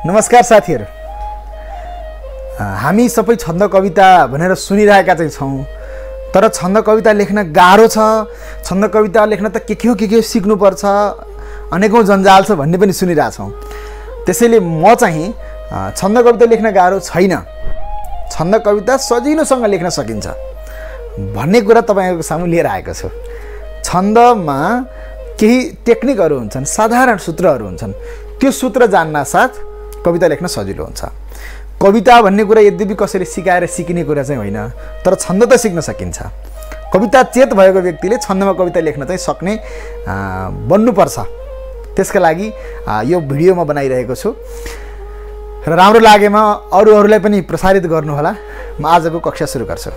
नमस्कार साथीहरु, हामी सबै छन्द कविता भनेर सुनिरहेका चाहिँ छौं, तर छन्द कविता लेख्न गाह्रो छ। छन्द कविता लेख्न त के सिक्नु पर्छ, अनेकौं जन्जाल छ भन्ने पनि सुनिरहेका छौं। त्यसैले म चाहिँ छन्द कविता लेख्न गाह्रो छैन, छन्द कविता सजिलोसँग लेख्न सकिन्छ भन्ने कुरा तपाईहरुको सामु लिएर आएको छु। छन्दमा केही टेक्निकहरु हुन्छन्, साधारण सूत्रहरु हुन्छन्, त्यो सूत्र जान्न साथ कविता लेख्न सजिलो हुन्छ। कविता भन्ने कुरा यद्यपि कसैले सिकाएर सिकिने कुरा चाहिँ होइन, तर छन्द त सिक्न सकिन्छ। कविता चेत भएको व्यक्तिले छन्दमा कविता लेख्न चाहिँ सक्ने बन्नुपर्छ। त्यसका लागि यो भिडियो म बनाइरहेको छु र राम्रो लागेमा अरूलाई पनि प्रसारित गर्नुहोला। म आजको कक्षा सुरु गर्छु।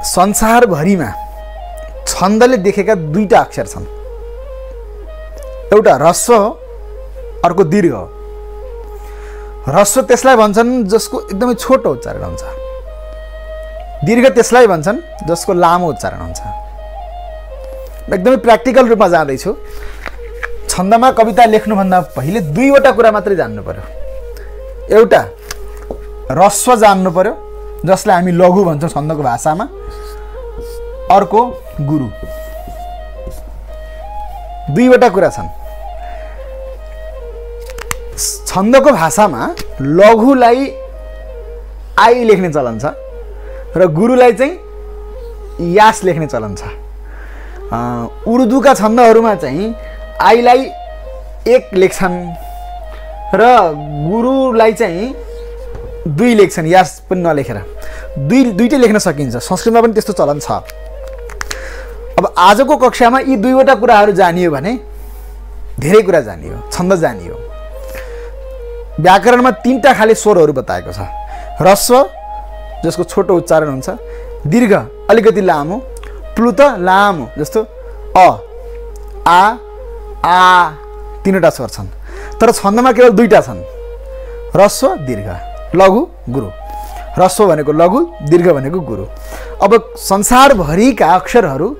संसारभरिमा छन्दले देखेका दुईटा अक्षर छन्, एउटा ह्रस्व हो, अर्को दीर्घ हो। ह्रस्व त्यसलाई भन्छन् जसको एकदमै छोटो उच्चारण हुन्छ, दीर्घ त्यसलाई भन्छन् जसको लामो उच्चारण हुन्छ। एकदमै प्र्याक्टिकल रूपमा जाँदैछु। छन्दमा कविता लेख्नुभन्दा पहिले दुईवटा कुरा मात्रै जान्नु पर्यो। एउटा ह्रस्व जान्नु पर्यो, जसलाई हामी लघु भन्छौँ छन्दको भाषामा। अर्को गुरु। दुईवटा कुरा छन्। छन्दको भाषामा लघुलाई आई लेख्ने चलन छ र गुरुलाई चाहिँ यास लेख्ने चलन छ। उर्दूका छन्दहरूमा चाहिँ आईलाई एक लेख्छन् र गुरुलाई चाहिँ दुई लेख्छन्, यास पनि नलेखेर। दुईटै लेख्न सकिन्छ। संस्कृतमा पनि त्यस्तो चलन छ। अब आजको कक्षामा यी दुईवटा कुराहरू जानियो भने धेरै कुरा जानियो, छन्द जानियो। व्याकरणमा तीनटा खाले स्वरहरू बताएको छ। ह्रस्व जसको छोटो उच्चारण हुन्छ, दीर्घ अलिकति लामो, प्लुत लामो जस्तो अ, आ तीनवटा स्वर छन्। तर छन्दमा केवल दुईटा छन्, ह्रस्व दीर्घ, लघु गुरु। ह्रस्व भनेको लघु, दीर्घ भनेको गुरु। अब संसारभरिका अक्षरहरू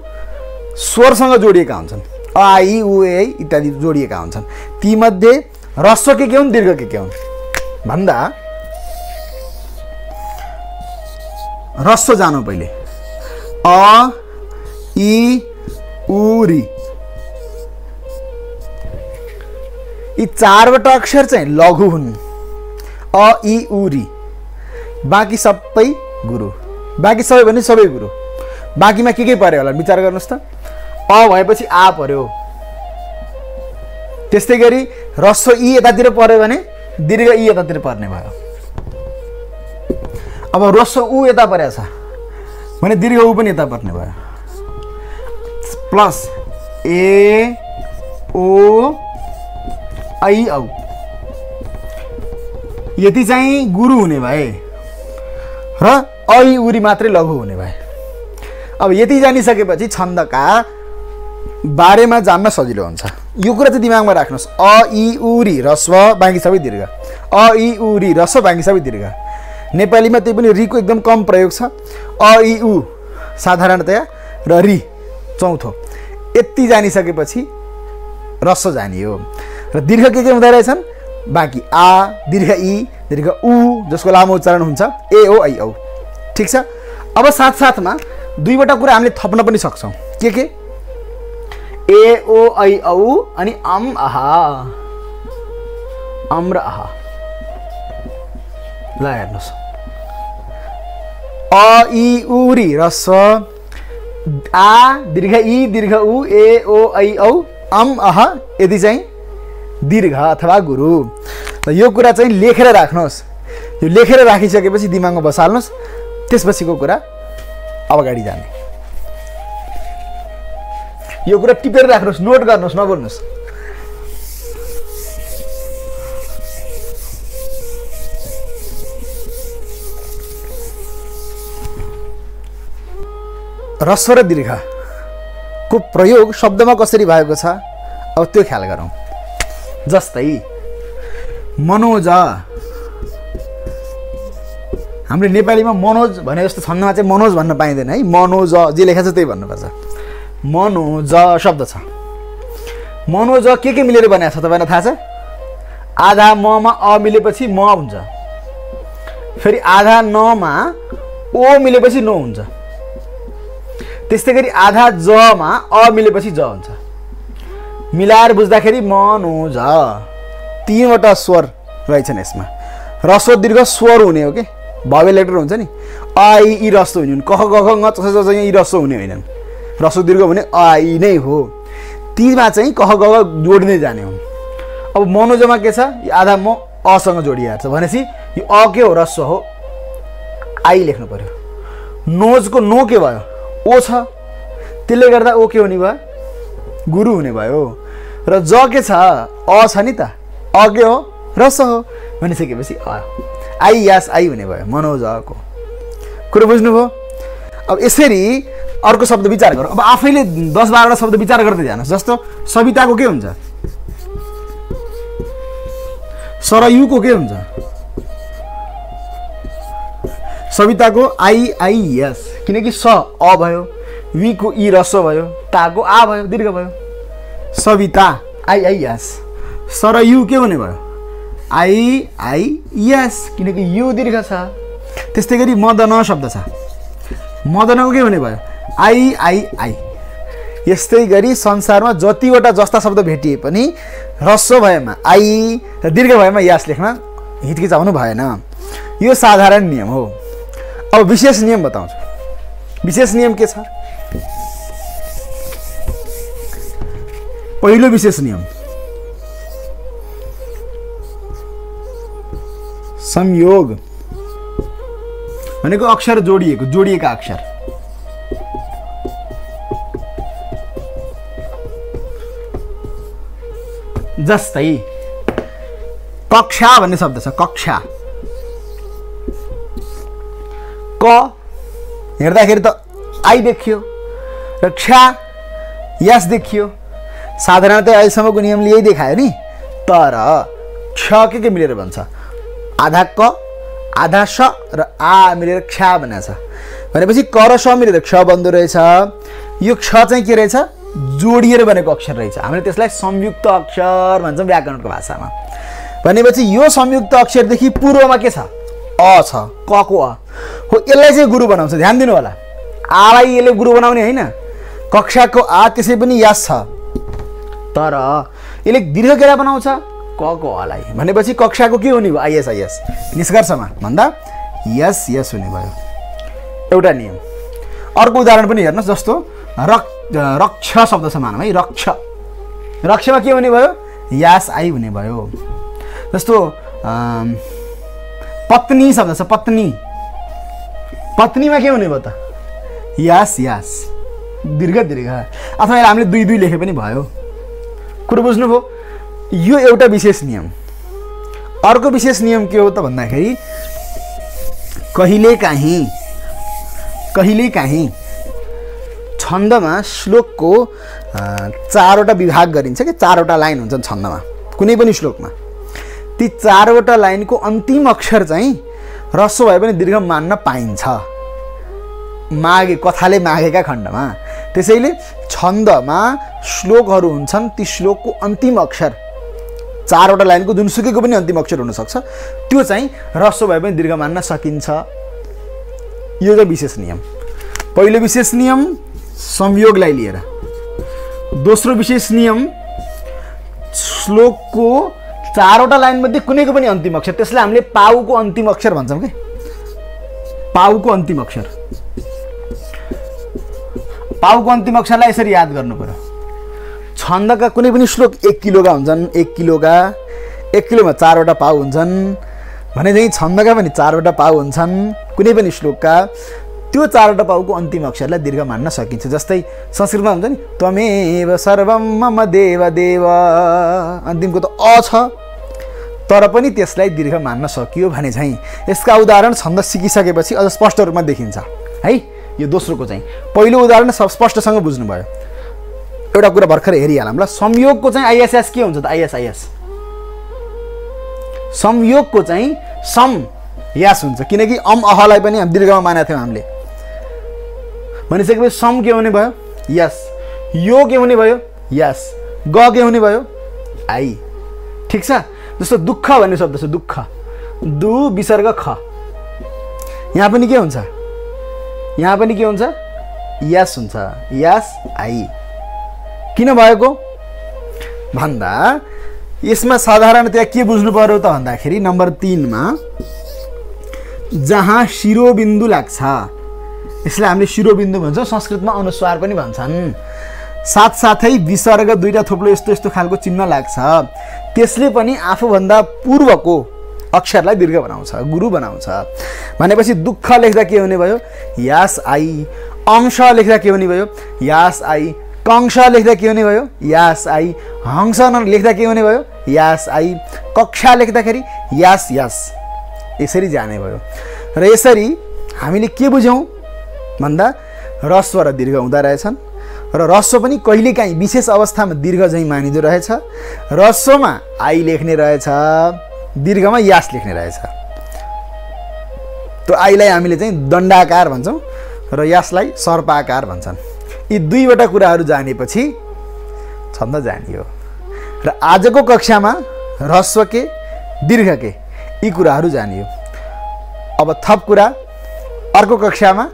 स्वरसँग जोडिएका हुन्छन्, अ आ इ उ ए इत्यादि जोडिएका हुन्छन्। तीमध्ये ह्रस्व के हुन्, दीर्घ के हुन् भन्दा ह्रस्व जानु पहिले। अ इ उ रि, यी चारवटा अक्षर चाहिँ लघु हुन्। अ इ उ रि, बाँकी सबै गुरु। बाँकी सबै भने सबै गुरु। बाँकीमा के पर्यो होला विचार गर्नुहोस् त। अ भएपछि आ पर्यो। त्यस्तै गरी ह्रस्व इ यतातिर पर्यो भने दीर्घ इ यतातिर पर्ने भयो। अब ह्रस्व उ यता परेको छ भने दीर्घ उ पनि यता पर्ने भयो। प्लस ए ओ आई औ, यति चाहिँ गुरु हुने भए र ऐ उरी मात्रै लघु हुने भए। अब यति जानिसकेपछि छन्दका बारेमा जान्न सजिलो हुन्छ। यो कुरा चाहिँ दिमागमा राख्नुहोस्। अ इ उ रि ह्रस्व, बाँकी सबै दीर्घ। अ इ उ रि ह्रस्व, बाँकी सबै दीर्घ। नेपालीमा त्यही पनि रिको एकदम कम प्रयोग छ। अ इ उ साधारणतया र रि चौथो। यति जानिसकेपछि ह्रस्व जानियो। र दीर्घ के हुँदो रहेछन्, बाँकी आ, दीर्घ इ, दीर्घ उ जसको लामो उच्चारण हुन्छ, ए ओ ऐ औ। ठिक छ। अब साथसाथमा दुईवटा कुरा हामीले थप्न पनि सक्छौँ। के ए ओ ऐ औ अनि अम आहा, अम र आहा। ल हेर्नुहोस्, अ इ उ रि ह्रस्व, आ दीर्घ इ दीर्घ उ ए ओ ऐ औ अम आहा, यदि चाहिँ दीर्घ अथवा गुरु। त यो कुरा चाहिँ लेखेर राख्नुहोस्। यो लेखेर राखिसकेपछि दिमागमा बसाल्नुहोस्। त्यसपछिको कुरा अब अगाडि जाने। यो कुरा टिपेर राख्नुहोस्, नोट गर्नुहोस्, नबोल्नुहोस्। ह्रस्व र दीर्घको प्रयोग शब्दमा कसरी भएको छ, अब त्यो ख्याल गरौँ। जस्तै मनोज, हामीले नेपालीमा मनोज भने जस्तो छन्दमा चाहिँ मनोज भन्न पाइँदैन है। मनोज जे लेखेको छ त्यही भन्नुपर्छ। मनोज शब्द छ। मनोज के मिलेर बनेको छ तपाईलाई थाहा छ? आधा ममा अ मिलेपछि म हुन्छ, फेरि आधा नमा ओ मिलेपछि नो हुन्छ, त्यस्तै गरी आधा जमा अ मिलेपछि ज हुन्छ। मिलाएर बुझ्दाखेरि मनोज, तीनवटा स्वर रहेछन् यसमा। ह्रस्व दीर्घ स्वर हुने हो कि भव्य लेटर हुन्छ नि, अ इ ह्रस्व हुने, कख गख ङ च छ इ ह्रस्व हुने होइनन्। ह्रस्व दीर्घ भने अ इ नै हो, तीमा चाहिँ कख गख जोड्दै जाने हुन्। अब मनोजमा के छ, यो आधा म असँग जोडिएको छ भनेपछि यो अ के हो, ह्रस्व हो, आई लेख्नु पर्यो। नोजको नो के भयो, ओ छ, त्यसले गर्दा ओ के हुने भयो, गुरु हुने भयो। र ज के छ, अ छ नि त, अ के हो, ह्रस्व हो भनिसकेपछि अ आई यास आई हुने भयो मनोजको। कुरो बुझ्नुभयो? अब यसरी अर्को शब्द विचार गरौँ। अब आफैले 10-12 वटा शब्द विचार गर्दै जानुहोस्। जस्तो सविताको के हुन्छ, सरयुको के हुन्छ, सविताको आई आई यस, किनकि स अ भयो, वीको इ ह्रस्व भयो, ताको आ भयो, दीर्घ भयो। सविता आई आई यस, सरयु के हुने भयो, आई आई यस, किनकि यु दीर्घ छ। त्यस्तै गरी मदन शब्द छ, मदनको के हुने भयो, आई आई आई। यस्तै गरी संसारमा जतिवटा जस्ता शब्द भेटिए पनि ह्रस्व भएमा आई र दीर्घ भएमा यस लेख्न हिचकिचाउनु भएन। यो साधारण नियम हो। अब विशेष नियम बताउँछु। विशेष नियम के छ? पहिलो विशेष नियम, संयोग भनेको अक्षर जोडिएका अक्षर। जस्तै कक्षा भन्ने शब्द छ, कक्षा, क हेर्दाखेरि त आई देखियो र क्ष यस देखियो। साधारणतः अहिलेसम्मको नियमले यही देखायो नि, तर क्ष के मिलेर भन्छ, आधा क आधा स र आ मिलेर क्ष भनेको छ। भनेपछि क र स मिलेर क्ष बन्दो रहेछ। यो क्ष चाहिँ के रहेछ, जोडिएर बनेको अक्षर रहेछ। हामीले त्यसलाई संयुक्त अक्षर भन्छौँ व्याकरणको भाषामा। भनेपछि यो संयुक्त अक्षरदेखि पूर्वमा के छ, अ छ, क को अ हो, यसलाई चाहिँ गुरु बनाउँछ। ध्यान दिनु होला, आलाई यसले गुरु बनाउने होइन। कक्षाको आ त्यसै पनि यस छ, तर यसले दीर्घ केरा बनाउँछ, क को अलाई। भनेपछि कक्षाको के हुने भयो, आइएस आइएस। निष्कर्षमा भन्दा यस यस हुने भयो। एउटा नियम। अर्को उदाहरण पनि हेर्नुहोस्। जस्तो रक्ष शब्द छ मानौँ है, रक्ष, रक्षमा के हुने भयो, यास आई हुने भयो। जस्तो पत्नी शब्द छ, पत्नी, पत्नीमा के हुने भयो त, यास यास, दीर्घ दीर्घ, अथवा हामीले दुई दुई लेखे पनि भयो। कुरो बुझ्नुभयो? यो एउटा विशेष नियम। अर्को विशेष नियम के हो त भन्दाखेरि कहिलेकाहीँ छन्दमा श्लोकको 4वटा विभाग गरिन्छ कि 4वटा लाइन हुन्छन् छन्दमा कुनै पनि श्लोकमा। ती 4वटा लाइनको अन्तिम अक्षर चाहिँ ह्रस्व भए पनि दीर्घ मान्न पाइन्छ कथाले मागेका खण्डमा। त्यसैले छन्दमा श्लोकहरू हुन्छन्, ती श्लोकको अन्तिम अक्षर 4वटा लाइनको जुनसुकैको पनि अन्तिम अक्षर हुनसक्छ, त्यो चाहिँ ह्रस्व भए पनि दीर्घ मान्न सकिन्छ। यो चाहिँ विशेष नियम। पहिलो विशेष नियम संयोगलाई लिएर। दोस्रो विशेष नियम श्लोकको 4वटा लाइन मध्ये कुनैको पनि अन्तिम अक्षर, त्यसलाई हामीले पाउको अन्तिम अक्षर भन्छौँ के, पाउको अन्तिम अक्षर। पाउको अन्तिम अक्षरलाई यसरी याद गर्नु पर्यो। छन्दका कुनै पनि श्लोक 1 किलोका हुन्छन्, 1 किलोमा 4वटा पाउ हुन्छन् भने चाहिँ छन्दका पनि 4वटा पाउ हुन्छन् कुनै पनि श्लोकका। त्यो 4वटा पाउको अन्तिम अक्षरलाई दीर्घ मान्न सकिन्छ। जस्तै संस्कृतमा हुन्छ नि, त्वमेव सर्वम मम देव देव, अन्तिमको त अ छ तर पनि त्यसलाई दीर्घ मान्न सकियो भने चाहिँ। यसका उदाहरण छन्द सिकिसकेपछि अझ स्पष्ट रूपमा देखिन्छ है। यो दोस्रोको चाहिँ पहिलो उदाहरण स्पष्टसँग बुझ्नुभयो। एउटा कुरा भर्खर हेरिहालौँ ल। संयोगको चाहिँ आइएसएस के हुन्छ त, आइएस संयोगको चाहिँ सम यास हुन्छ, किनकि अहलाई पनि दीर्घमा मानेको थियौँ हामीले। भनिसकेपछि सम के हुने भयो, यस। यो के हुने भयो, यस। ग के हुने भयो, आई। ठिक छ। जस्तो दुःख भन्ने शब्द छ, दुःख, दु विसर्ग ख, यहाँ पनि के हुन्छ, यहाँ पनि के हुन्छ, यास हुन्छ, यास आई। किन भएको भन्दा यसमा साधारणतया के बुझ्नु पर्यो त भन्दाखेरि नम्बर 3 मा जहाँ शिरोबिन्दु लाग्छ, यसलाई हामीले शिरोबिन्दु भन्छौँ, संस्कृतमा अनुस्वार पनि भन्छन्, साथसाथै विसर्ग दुईटा थोप्लो यस्तो यस्तो खालको चिन्ह लाग्छ, त्यसले पनि आफूभन्दा पूर्वको अक्षरलाई दीर्घ बनाउँछ, गुरु बनाउँछ। भनेपछि दुःख लेख्दा के हुने भयो, यास आई। अंश लेख्दा के हुने भयो, यास आई। कंश लेख्दा के हुने भयो, यास आई। हंस लेख्दा के हुने भयो, यास आई। कक्षा लेख्दाखेरि यास यास, यसरी जाने भयो। र यसरी हामीले के बुझ्यौँ भन्दा ह्रस्व र दीर्घ हुँदा रहेछन्, र ह्रस्व पनि कहिलेकाहीँ विशेष अवस्थामा दीर्घ झैँ मानिँदो रहेछ। ह्रस्वमा आई लेख्ने रहेछ, दीर्घमा यास लेख्ने रहेछ। त्यो आईलाई हामीले चाहिँ दण्डाकार भन्छौँ र यासलाई सर्पाकार भन्छन्। यी दुईवटा कुराहरू जानेपछि छन्द जानियो। र आजको कक्षामा ह्रस्व के दीर्घ के यी कुराहरू जानियो। अब थप कुरा अर्को कक्षामा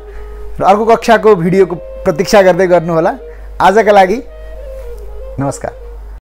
र अर्को कक्षाको भिडियोको प्रतीक्षा गर्दै गर्नुहोला। आजका लागि नमस्कार।